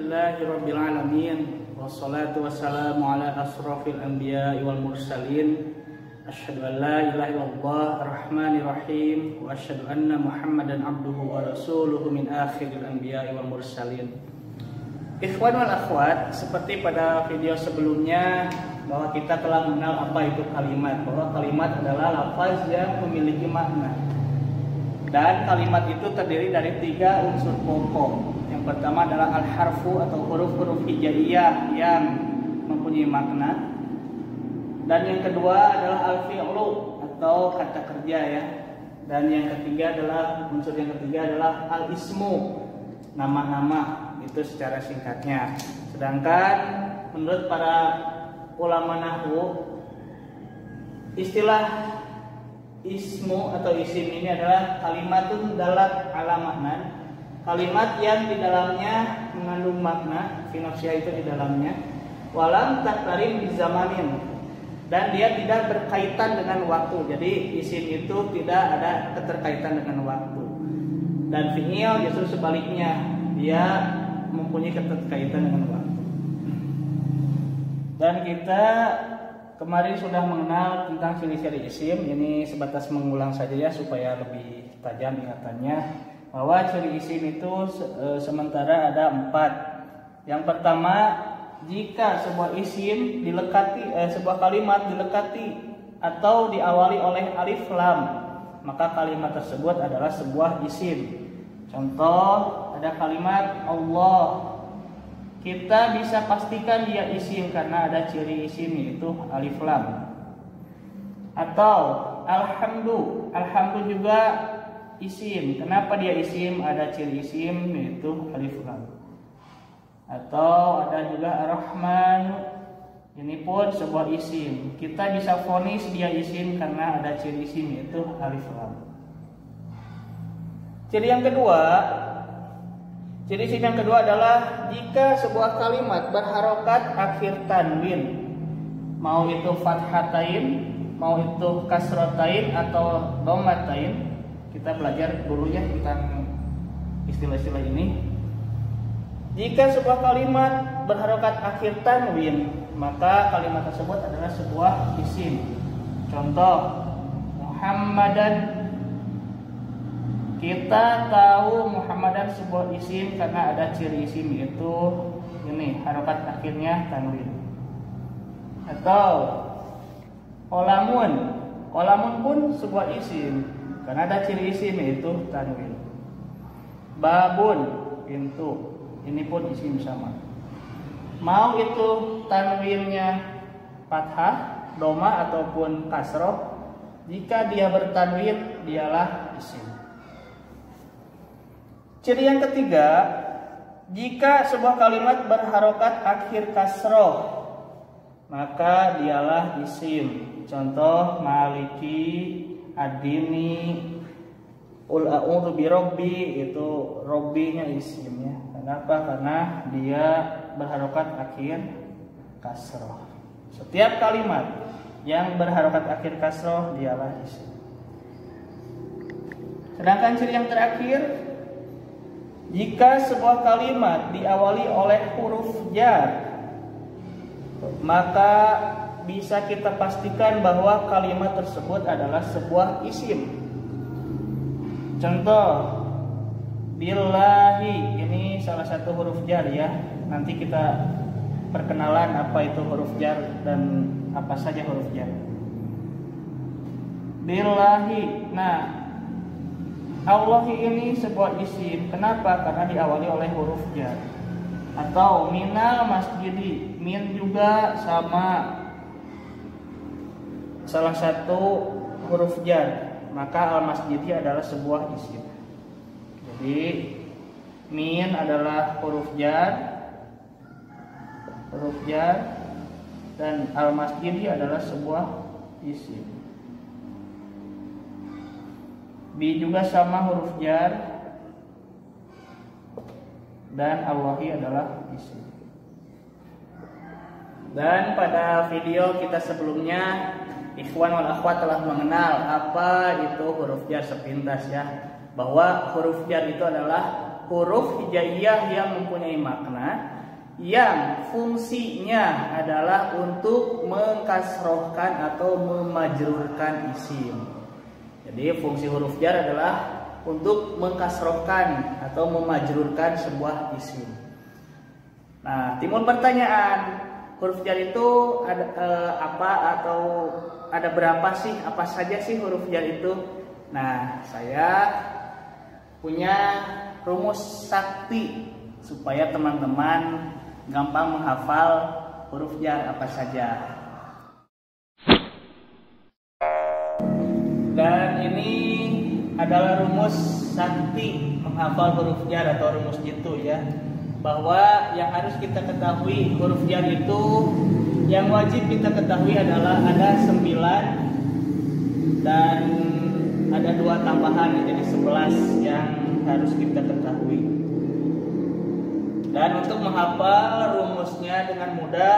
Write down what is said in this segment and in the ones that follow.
Alhamdulillahirabbil alamin wassalatu wassalamu ala asrofil anbiya'i wal mursalin. Asyhadu an la ilaha illallah ar-rahmanir rahim wa asyhadu anna Muhammadan abduhu wa rasuluhu min akhiril anbiya'i wal mursalin. Ikhwan wal akhwat, seperti pada video sebelumnya bahwa kita telah mengenal apa itu kalimat, bahwa kalimat adalah lafaz yang memiliki makna. Dan kalimat itu terdiri dari 3 unsur pokok. Yang pertama adalah al-harfu atau huruf-huruf hijaiyah yang mempunyai makna. Dan yang kedua adalah al-fi'lu atau kata kerja ya. Dan yang ketiga adalah unsur yang ketiga adalah al-ismu, nama-nama, itu secara singkatnya. Sedangkan menurut para ulama nahwu, istilah ismu atau isim ini adalah kalimatun dalat ala maknan, kalimat yang di dalamnya mengandung makna, finafsiyah itu di dalamnya, walam taktarim di zamanin, dan dia tidak berkaitan dengan waktu. Jadi isim itu tidak ada keterkaitan dengan waktu. Dan fi'il justru sebaliknya, dia mempunyai keterkaitan dengan waktu. Dan kita kemarin sudah mengenal tentang ciri-ciri isim. Ini sebatas mengulang saja ya supaya lebih tajam ingatannya. Bahwa ciri isim itu sementara ada 4. Yang pertama, jika sebuah isim dilekati, sebuah kalimat dilekati atau diawali oleh alif lam, maka kalimat tersebut adalah sebuah isim. Contoh, ada kalimat Allah. Kita bisa pastikan dia isim karena ada ciri isim yaitu alif lam. Atau alhamdu, alhamdu juga isim. Kenapa dia isim? Ada ciri isim yaitu alif lam. Atau ada juga ar-rahman, ini pun sebuah isim. Kita bisa vonis dia isim karena ada ciri isim yaitu alif lam. Ciri isim yang kedua adalah jika sebuah kalimat berharokat akhir tanwin, mau itu fathatain, mau itu kasrotain atau dhammatain. Kita belajar dulu ya tentang istilah-istilah ini. Jika sebuah kalimat berharokat akhir tanwin, maka kalimat tersebut adalah sebuah isim. Contoh, Muhammadan. Kita tahu Muhammadan sebuah isim karena ada ciri isim yaitu ini, harokat akhirnya tanwin. Atau qalamun, qalamun pun sebuah isim karena ada ciri isim yaitu tanwin. Babun, pintu, ini pun isim sama. Mau itu tanwinnya fathah, doma ataupun kasroh, jika dia bertanwin dialah isim. Ciri yang ketiga, jika sebuah kalimat berharokat akhir kasroh, maka dialah isim. Contoh, maliki, adini, ul a'udzu birabbi, itu robbinya isimnya. Kenapa? Karena dia berharokat akhir kasroh. Setiap kalimat yang berharokat akhir kasroh dialah isim. Sedangkan ciri yang terakhir, jika sebuah kalimat diawali oleh huruf jar, maka bisa kita pastikan bahwa kalimat tersebut adalah sebuah isim. Contoh, billahi, ini salah satu huruf jar ya. Nanti kita perkenalan apa itu huruf jar dan apa saja huruf jar. Billahi. Nah, Allahi ini sebuah isim. Kenapa? Karena diawali oleh huruf jar. Atau minal masjidi, min juga sama salah satu huruf jar, maka al masjidi adalah sebuah isim. Jadi min adalah huruf jar, dan al masjidi adalah sebuah isim. Bi juga sama huruf jar, dan Allahi adalah isim. Dan pada video kita sebelumnya, ikhwan wal akhwat telah mengenal apa itu huruf jar sepintas ya. Bahwa huruf jar itu adalah huruf hijaiyah yang mempunyai makna yang fungsinya adalah untuk mengkasrohkan atau memajrurkan isim. Jadi fungsi huruf jar adalah untuk mengkasrohkan atau memajrurkan sebuah isim. Nah, timbul pertanyaan, huruf jar itu ada apa atau ada berapa sih? Apa saja sih huruf jar itu? Nah, saya punya rumus sakti supaya teman-teman gampang menghafal huruf jar apa saja. Dan ini adalah rumus sakti menghafal huruf jar atau rumus jitu ya. Bahwa yang harus kita ketahui huruf jar itu, yang wajib kita ketahui adalah ada 9 dan ada 2 tambahan, jadi 11 yang harus kita ketahui. Dan untuk menghafal rumusnya dengan mudah,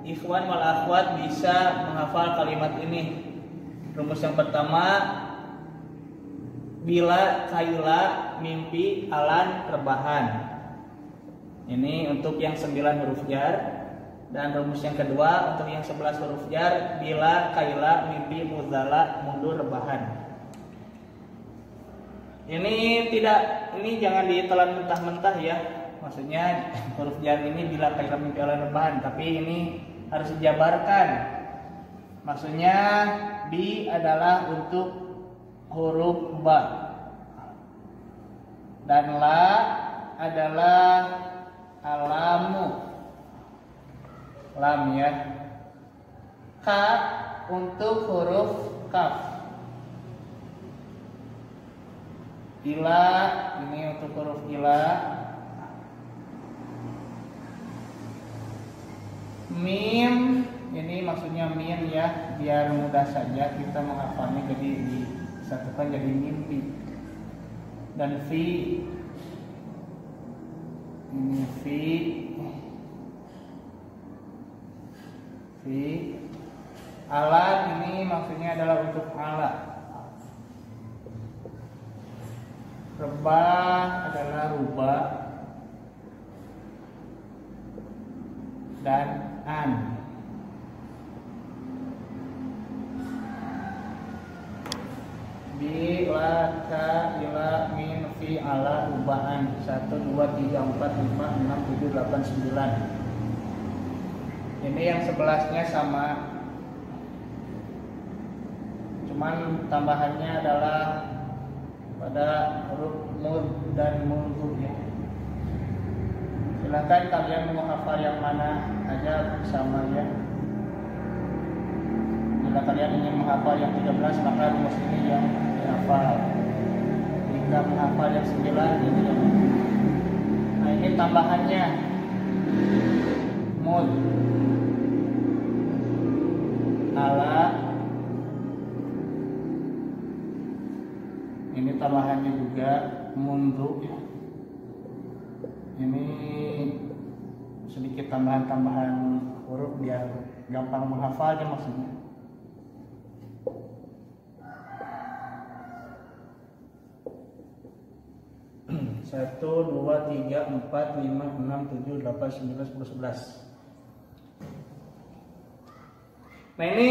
ikhwan wal akhwat bisa menghafal kalimat ini. Rumus yang pertama, bila, kaila, mimpi, alan, rebahan. Ini untuk yang 9 huruf jar. Dan rumus yang kedua untuk yang 11 huruf jar, bila, kaila, mimpi, muzala, mundur, rebahan. Ini jangan ditelan mentah-mentah ya. Maksudnya huruf jar ini bila, kaila, mimpi, alan, rebahan, tapi ini harus dijabarkan. Maksudnya bi adalah untuk huruf ba dan la adalah alamu, lam ya. Ka untuk huruf kaf. Ila ini untuk huruf ila. Mim ini maksudnya min ya, biar mudah saja kita menghafalnya, jadi disatukan jadi mimpi. Dan fi ini fi alat ini maksudnya adalah untuk alat. Rebah adalah rubah. Dan an. Bila, ka, ila, min, fi, ala, rubaan. 1, 2, 3, 4, 5, 6, 7, 8, 9. Ini yang 11-nya sama. Cuman tambahannya adalah pada huruf mud dan mundu ya. Silahkan kalian mau hafal yang mana aja sama ya. Bila kalian ingin menghafal yang 13, maka rumus ini yang dihafal. Jika menghafal yang 9, ini yang. Nah, ini tambahannya mud, ala. Ini tambahannya juga mundu ya. Ini sedikit tambahan-tambahan huruf biar gampang menghafalnya maksudnya. Satu, 2, 3, 4, 5, 6, 7, 8, 9, 10, 11. Nah, ini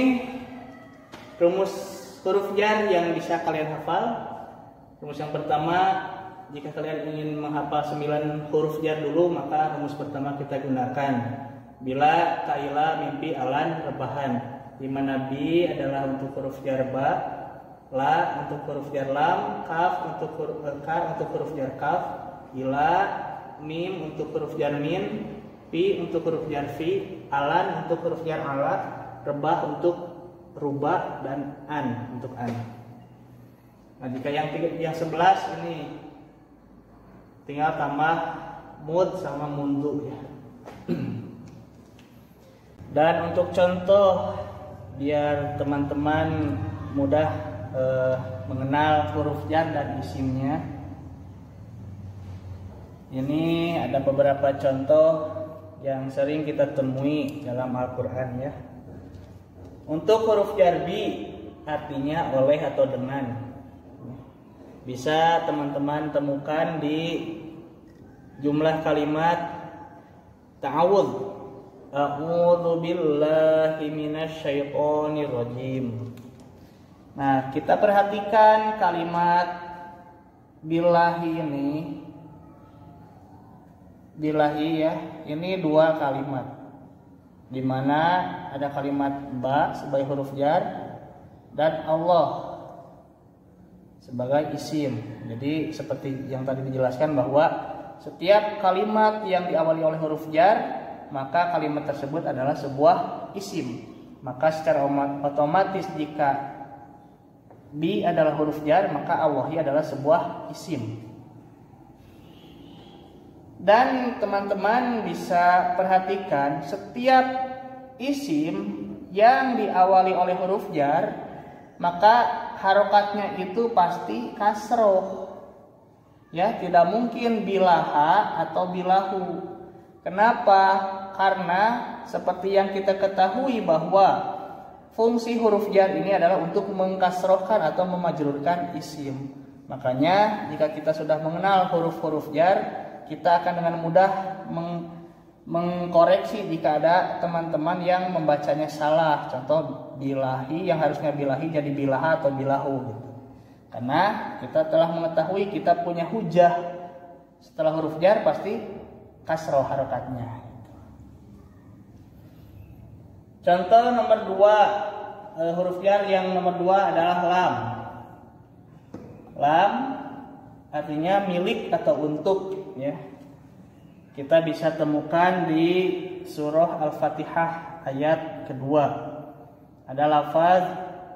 rumus huruf jar yang bisa kalian hafal. Rumus yang pertama, jika kalian ingin menghafal 9 huruf jar dulu, maka rumus pertama kita gunakan bila, kaila, mimpi, alan, rebahan. Di mana bi adalah untuk huruf jar ba, la untuk huruf jar lam, kaf untuk huruf jar kaf, ila, mim untuk huruf jar min, pi untuk huruf jar fi, alan untuk huruf jar ala, rebah untuk rubah, dan an untuk an. Nah, jika yang 11 ini tinggal tambah mud sama mundu ya. Dan untuk contoh biar teman-teman mudah mengenal huruf jar dan isimnya, ini ada beberapa contoh yang sering kita temui dalam Al-Quran ya. Untuk huruf jar bi artinya oleh atau dengan. Bisa teman-teman temukan di jumlah kalimat ta'awudz. A'udzu billahi minasyaitonir rajim. Nah, kita perhatikan kalimat billahi ini. Billahi ya, ini dua kalimat. Di mana ada kalimat ba sebagai huruf jar dan Allah sebagai isim. Jadi seperti yang tadi dijelaskan bahwa setiap kalimat yang diawali oleh huruf jar, maka kalimat tersebut adalah sebuah isim. Maka secara otomatis jika bi adalah huruf jar, maka Allahi adalah sebuah isim. Dan teman-teman bisa perhatikan setiap isim yang diawali oleh huruf jar, maka harokatnya itu pasti kasroh. Ya, tidak mungkin bilaha atau bilahu. Kenapa? Karena seperti yang kita ketahui bahwa fungsi huruf jar ini adalah untuk mengkasrohkan atau memajrurkan isim. Makanya jika kita sudah mengenal huruf-huruf jar, kita akan dengan mudah mengkoreksi jika ada teman-teman yang membacanya salah. Contoh bilahi yang harusnya bilahi jadi bilaha atau bilahu gitu. Karena kita telah mengetahui, kita punya hujah, setelah huruf jar pasti kasroh harokatnya. Contoh nomor 2, huruf jar yang nomor 2 adalah lam. Lam artinya milik atau untuk, ya. Kita bisa temukan di surah Al-Fatihah ayat kedua. Ada lafaz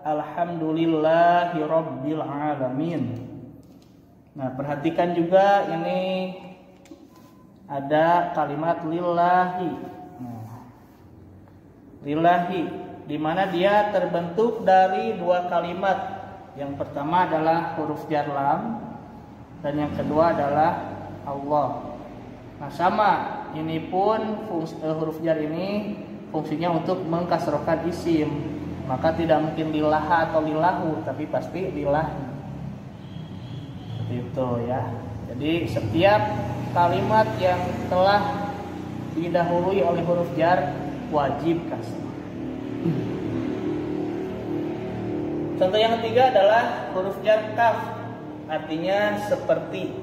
alhamdulillahi rabbil alamin. Nah, perhatikan juga ini ada kalimat lillahi. Nah, lillahi di mana dia terbentuk dari dua kalimat. Yang pertama adalah huruf jar lam dan yang kedua adalah Allah. Nah, sama ini pun huruf jar ini fungsinya untuk mengkasrohkan isim. Maka tidak mungkin lillaha atau lillahu, tapi pasti lillahi. Seperti itu ya. Jadi setiap kalimat yang telah didahului oleh huruf jar wajib kasroh. Contoh yang ketiga adalah huruf jar kaf, artinya seperti.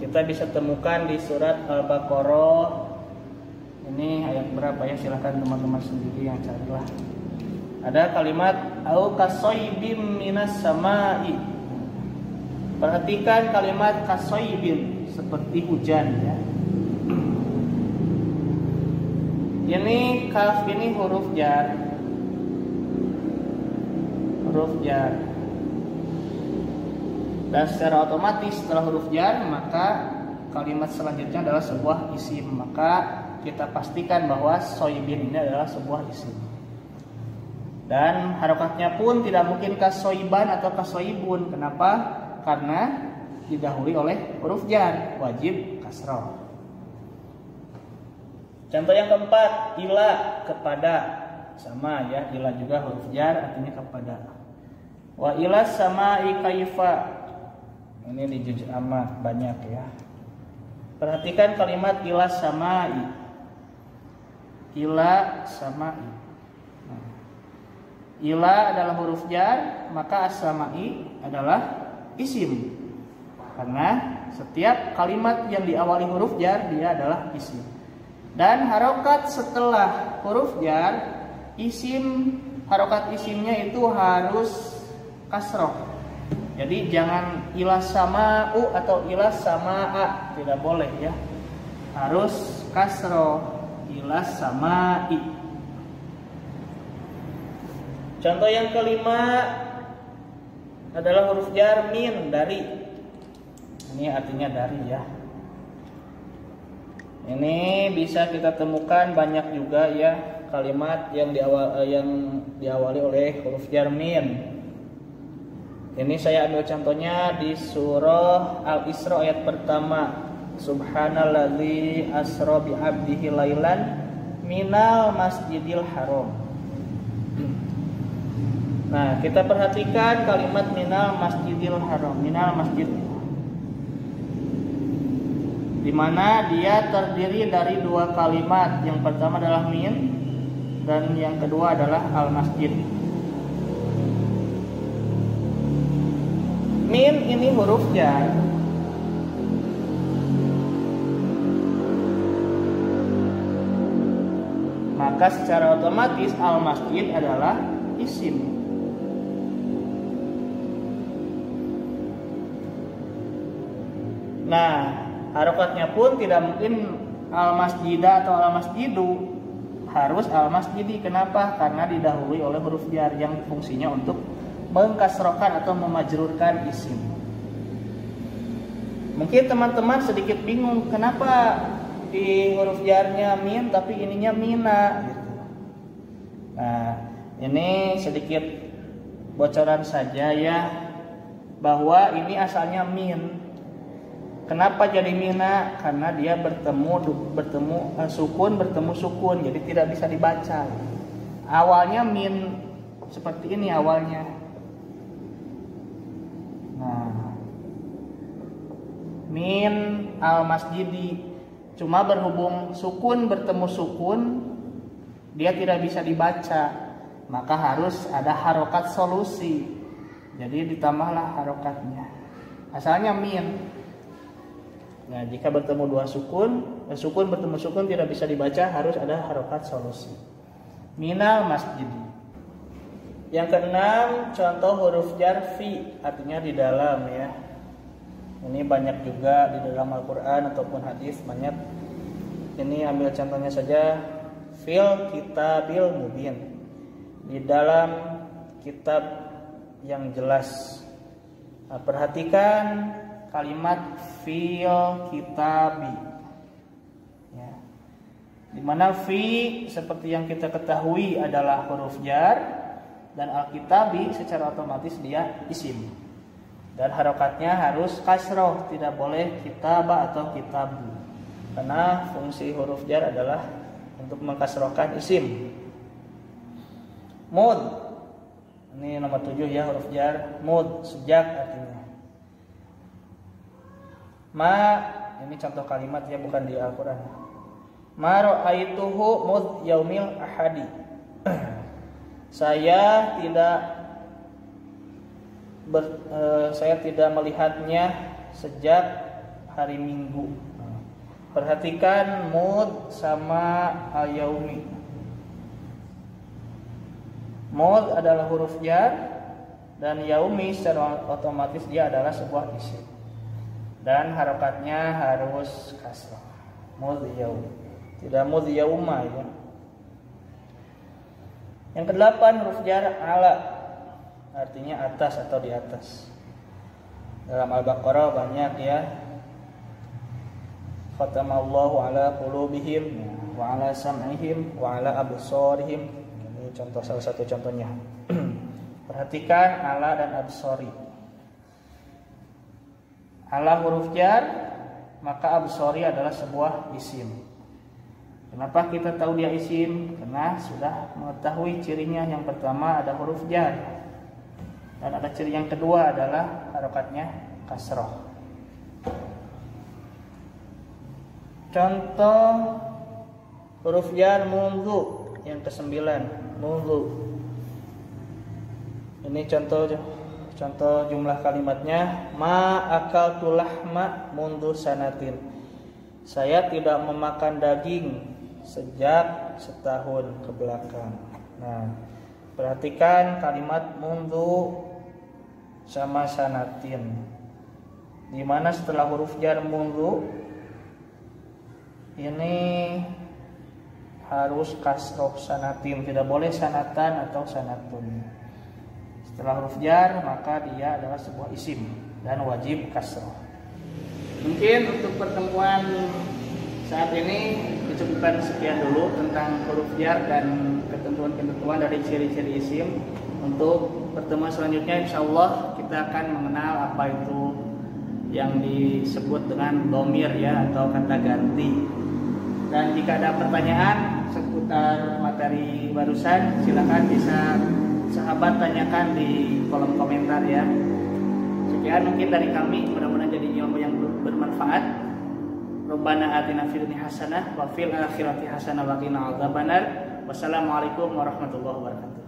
Kita bisa temukan di surat Al-Baqarah. Ini ayat berapa ya? Silahkan teman-teman sendiri yang carilah. Ada kalimat au kasoybim minas samai. Perhatikan kalimat kasoybim, seperti hujan ya. Ini kaf ini huruf jar. Huruf jar. Dan secara otomatis setelah huruf jar maka kalimat selanjutnya adalah sebuah isim. Maka kita pastikan bahwa soybin ini adalah sebuah isim. Dan harokatnya pun tidak mungkin kasoiban atau kasoibun. Kenapa? Karena didahului oleh huruf jar, wajib kasroh. Contoh yang keempat, ila, kepada. Sama ya, ila juga huruf jar artinya kepada. Wa ila samai kaifa. Ini di juz amma banyak ya. Perhatikan kalimat ila samai. Ila samai. Ila adalah huruf jar, maka as-samai adalah isim. Karena setiap kalimat yang diawali huruf jar dia adalah isim. Dan harokat setelah huruf jar, isim, harokat isimnya itu harus kasroh. Jadi jangan ila sama'u atau ila sama'a, tidak boleh ya. Harus kasroh, ila sama'i. Contoh yang kelima adalah huruf jar min, dari. Ini artinya dari ya. Ini bisa kita temukan banyak juga ya kalimat yang diawali oleh huruf jar min. Ini saya ambil contohnya di surah Al-Isra ayat pertama. Subhanalladzi asra bi 'abdihi lailan minal masjidil haram. Nah, kita perhatikan kalimat minal masjidil haram. Minal masjid. di mana dia terdiri dari dua kalimat. Yang pertama adalah min dan yang kedua adalah al-masjid. Min ini huruf jar. Maka secara otomatis al-masjid adalah isim. Nah, harokatnya pun tidak mungkin al-masjidah atau al-masjidu, harus al-masjidi. Kenapa? Karena didahului oleh huruf jar yang fungsinya untuk mengkasrokan atau memajrurkan isim. Mungkin teman-teman sedikit bingung, kenapa di huruf jarnya min tapi ininya mina gitu. Nah, ini sedikit bocoran saja ya, bahwa ini asalnya min. Kenapa jadi mina? Karena dia bertemu sukun bertemu sukun, jadi tidak bisa dibaca. Awalnya min seperti ini awalnya. Nah, min al-masjidi, cuma berhubung sukun bertemu sukun, dia tidak bisa dibaca, maka harus ada harokat solusi. Jadi ditambahlah harokatnya. Asalnya min. Nah, jika bertemu dua sukun, sukun bertemu sukun tidak bisa dibaca, harus ada harokat solusi. Minal masjidi. Yang keenam, contoh huruf jar fi, artinya di dalam ya. Ini banyak juga di dalam Al-Quran ataupun hadis banyak. Ini ambil contohnya saja, fil kitabil mubin, di dalam kitab yang jelas. Nah, perhatikan kalimat fil kitabi ya, dimana fi seperti yang kita ketahui adalah huruf jar, dan al-kitabi secara otomatis dia isim, dan harokatnya harus kasroh, tidak boleh kitaba atau kitabu, karena fungsi huruf jar adalah untuk mengkasrohkan isim. Mud, ini nomor 7 ya, huruf jar mud, sejak artinya. Ma, ini contoh kalimat ya, bukan di Al-Quran. Ma ra'aituhu mud yaumil ahadi. Saya tidak melihatnya sejak hari Minggu. Perhatikan mud sama al-yaumi. Mud adalah huruf jar, dan yaumi secara otomatis dia adalah sebuah isim, dan harokatnya harus kasrah. Mud yaum, tidak mud yauma ya. Yang kedelapan, huruf jar ala, artinya atas atau di atas. Dalam Al-Baqarah banyak ya. Khatamallahu ala qulubihim wa ala sam'ihim wa ala absarihim. Ini contoh, salah satu contohnya. Perhatikan ala dan absari. Ala huruf jar, maka absari adalah sebuah isim. Kenapa kita tahu dia isim? Karena sudah mengetahui cirinya. Yang pertama ada huruf jar, dan ada ciri yang kedua adalah harokatnya kasroh. Contoh huruf jar mundu yang ke-9, mundu. Ini contoh jumlah kalimatnya. Ma akaltu lahma mundu sanatin. Saya tidak memakan daging sejak setahun ke belakang. Nah, perhatikan kalimat mundu sama sanatin, di mana setelah huruf jar mundu ini harus kasroh sanatin, tidak boleh sanatan atau sanatun. Setelah huruf jar maka dia adalah sebuah isim dan wajib kasroh. Mungkin untuk pertemuan saat ini dicukupkan sekian dulu tentang huruf jar dan ketentuan-ketentuan dari ciri-ciri isim. Untuk pertemuan selanjutnya insyaallah kita akan mengenal apa itu yang disebut dengan dhamir ya, atau kata ganti. Dan jika ada pertanyaan seputar materi barusan, silakan bisa sahabat tanyakan di kolom komentar ya. Sekian mungkin dari kami, mudah-mudahan jadi ilmu yang bermanfaat. Rabbana atina fid dunya hasanah wa fil akhirati hasanah wa qina adzabannar. Wassalamualaikum warahmatullahi wabarakatuh.